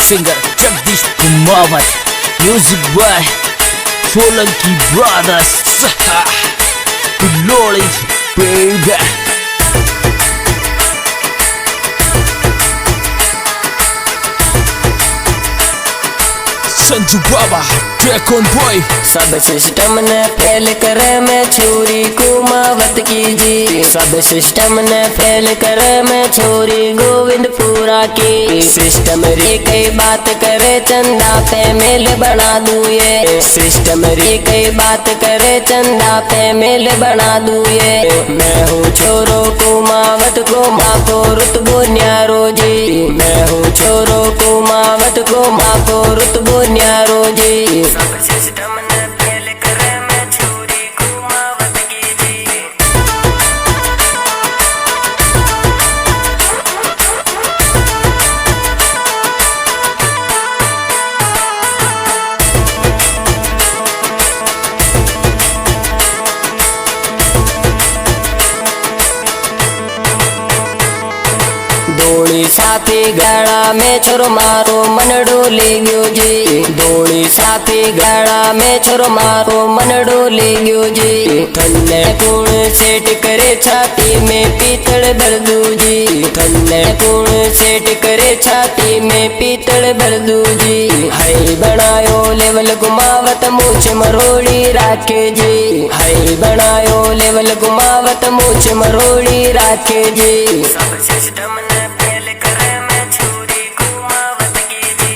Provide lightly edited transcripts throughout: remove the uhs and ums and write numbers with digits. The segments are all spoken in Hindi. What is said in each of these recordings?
Singer Jagdish Kumawat, music by Solanki brothers, Lodi baby. Sanju Baba track on boy. सब सिस्टम ने फेल करे मैं छोरी कुमावत की जी। सब सिस्टम ने फेल करे मैं छोरी गोविंदपुरा की। सिस्टम रे कई बात करे चंदा पे मेल बना दूं ये। सिस्टम रे कई बात करे चंदा पे मेल बना दूं ये। मैं हूँ छोरो कुमावत को माँ को रुतबो न्यारो जी। मैं हूँ छोरो कुमावत को माँ को रुतबो न्यारो जी। सब सिस्टम ने फेल करे मैं छोरी कुमावत की जी। दोड़ी साथी गाड़ा में छोरो मारो मनडो ले गयो जी। दोड़ी साथी गाड़ा में छोरो मारो मनडो ले गयो जी। थन्ने कौन सेट करे छाती में पीतल भर दू जी। थन्ने कौन सेट करे छाती में पीतल भर दू जी। हाय बनायो लेवल घुमावत मूछ मरोड़ी राखे जी। हाय बनायो लेवल घुमावत मूछ मरोड़ी राखे जी। सब सिस्टम ने फेल करे मैं छोरी कुमावत की जी।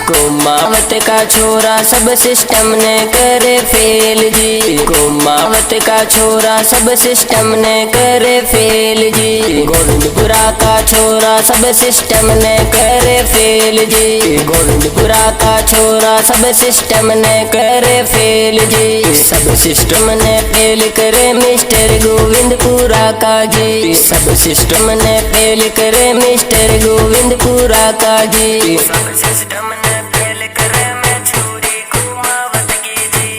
कुमावत का छोरा सब सिस्टम ने करे फेल जी। कुमावत का छोरा सब सिस्टम ने करे फेल जी। गोविंदपुरा का छोरा सब सिस्टम ने करे फेल जी। गोविंदपुरा का छोरा सब सिस्टम ने करे फेल जी। सब सिस्टम ने फेल करे मिस्टर गोविंदपुरा का जी। सब सिस्टम ने फेल करे मिस्टर गोविंदपुरा का जी। सब सिस्टम ने फेल करे मैं छोरी कुमावत की जी।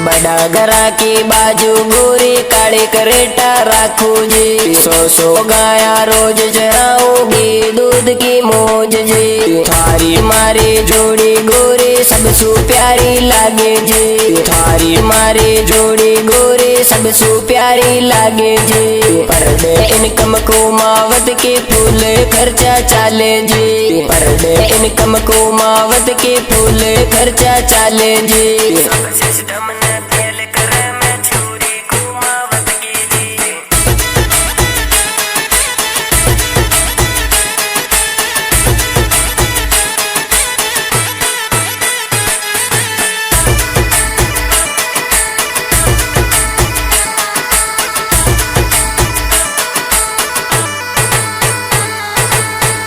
बड़ा घरा की बाजू गोरी काली करेटा राखू जी। सो गाया रोज चराऊंगी दूध की मौज जी। थारी मारी जोड़ी गोरी सबसु प्यारी लागे जी। थारी मारी जोड़ी गोरी सबसु प्यारी लागे जी। पर डे इनकम कुमावत के फूल खर्चा चाले जी। पर डे इनकम कुमावत के फूल खर्चा चाले जी। सब सिस्टम ने फेल करे मैं छोरी कुमावत की जी।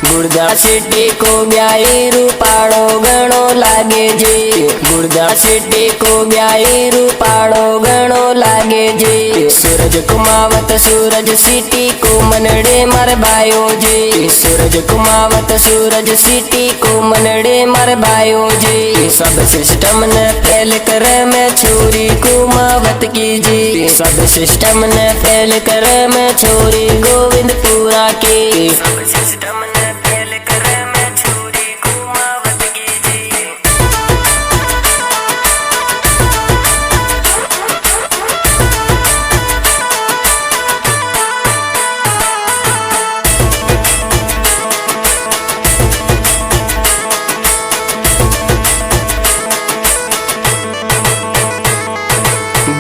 गुर्दा सिटी को ब्याई रूपाड़ो गणो लागे जी। गुर्दा सिटी को ब्याई रूपाड़ो गणो लागे जी। सूरज कुमावत सूरज सिटी को मनडे मार बायो जी। सूरज कुमावत सूरज सिटी को मनडे मार बायो जी। सब सिस्टम ने फेल करे मैं छोरी कुमावत की जी। सब सिस्टम ने फेल करे मैं छोरी गोविंदपुरा की। सब सिस्टम ने फेल करे मैं छोरी कुमावत की जी।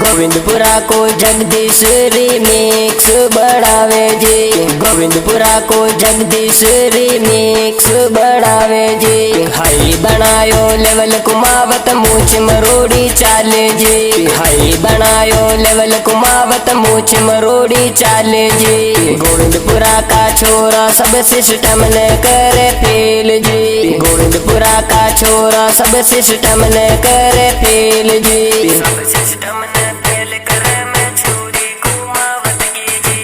गोविंदपुरा को जगदीश रिमिक्स बढ़ावे जी। गोविंदपुरा को जगदीश रिमिक्स बढ़ावे जी। हाई बनायो लेवल कुमावत मूछ मरोड़ी चाले जी। हाई बनायो लेवल कुमावत मूछ मरोड़ी चाले जी। गोविंदपुरा का छोरा सब सिस्टम ने करे फेल जी। गोविंदपुरा का छोरा सब सिस्टम ने करे फेल जी। सब सिस्टम ने फेल करे मैं छोरी कुमावत की जी।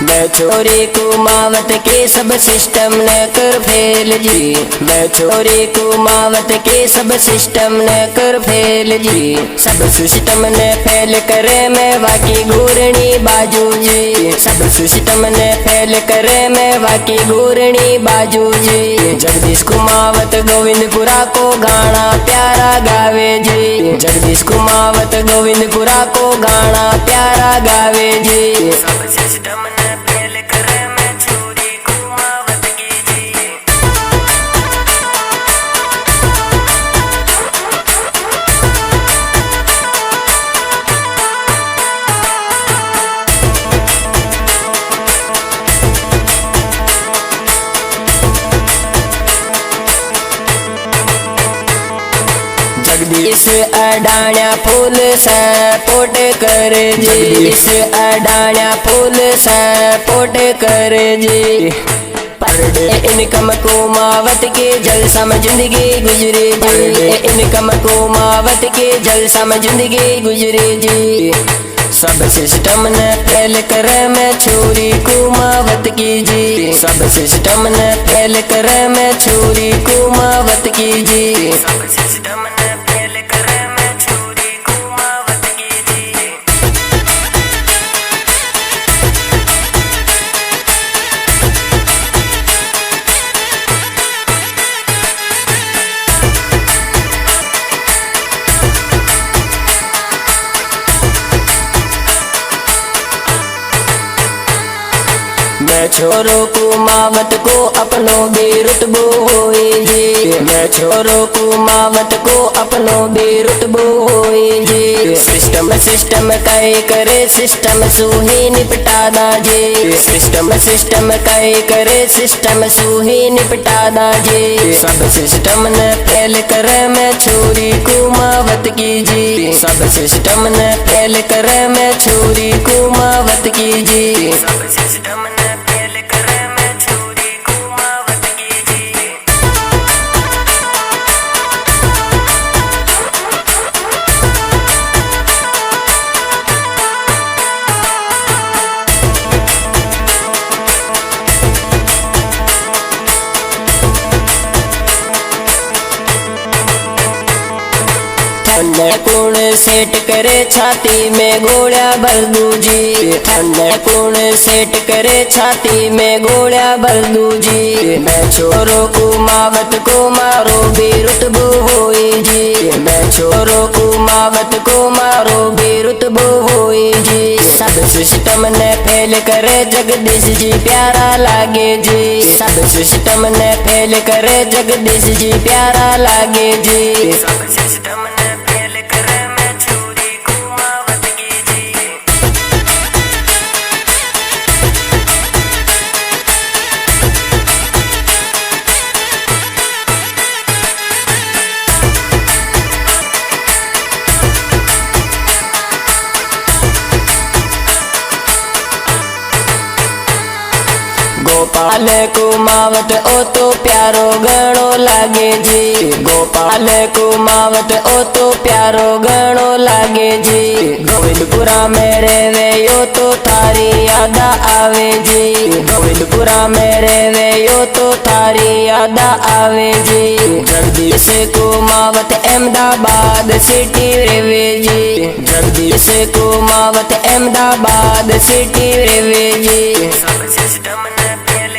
मैं छोरी कुमावत के सब सिस्टम ने कर फेल जी। मैं छोरी कुमावत के सब सिस्टम ने कर फेल जी। सब सिस्टम ने फेल करे मैं बाकी घूरनी बाजू जी। सब सिस्टम ने फेल करे मैं बाकी घूरनी बाजू जी। जगदीश कुमावत गोविंदपुरा को गाना प्यारा गावे जी। जगदीश कुमावत गोविंदपुरा को गाना प्यारा गावे जी। सब सिस्टम ने फेल करे मैं छोरी कुमावत की जी। जगदीश अडाण्या फूल सपोर्ट करे जी। जगदीश अडाण्या फूल सपोर्ट करे जी। पर डे इनकम कुमावत के जलसा में जिंदगी गुजरे जी। इनकम कुमावत के जलसा में जिंदगी गुजरे जी। सब सिस्टम ने फेल करे मैं छोरी कुमावत की जी। सब सिस्टम ने फेल करे मैं छोरी कुमावत की जी। सब सिस्टम ने फेल करे मैं छोरी कुमावत की जी। मैं छोरो कुमावत को अपनो भी रुतबो होए जी। मैं छोरो कुमावत को अपनो भी रुतबो होए जी। सिस्टम कई करे सिस्टम सूही निपटादा जी। सिस्टम कई करे सिस्टम सूही निपटादा जी। सब सिस्टम ने फेल करे मैं छोरी कुमावत की जी। सब सिस्टम ने फेल करे मैं छोरी कुमावत की जी। सब सिस्टम ने फेल करे मैं छोरी कुमावत की जी। ठंडे कुण सेट करे छाती में गोलियां भर दूं जी। ठंडे कुण सेट करे छाती में गोलियां भर दूं जी। मैं छोरो कुमावत को मारो भी रुतबो होए जी। मैं छोरो कुमावत को मारो भी रुतबो होए जी। सब सिस्टम ने फेल करे जगदीश जी प्यारा लागे जी। सब सिस्टम ने फेल करे जगदीश जी प्यारा लागे जी। सब सिस्टम ने फेल करे मैं छोरी कुमावत की जी। गोपाल कुमावत ओ तो प्यारो गणो लागे जी। गोपाल कुमावत ओ तो प्यारो गणो लागे जी। गोविंदपुरा में रेवे यो तो थारी याद आवे जी। गोविंदपुरा में रेवे यो तो थारी याद आवे जी। जगदीश कुमावत अहमदाबाद सिटी रेवे जी। जगदीश कुमावत अहमदाबाद सिटी रेवे जी। सब सिस्टम ने फेल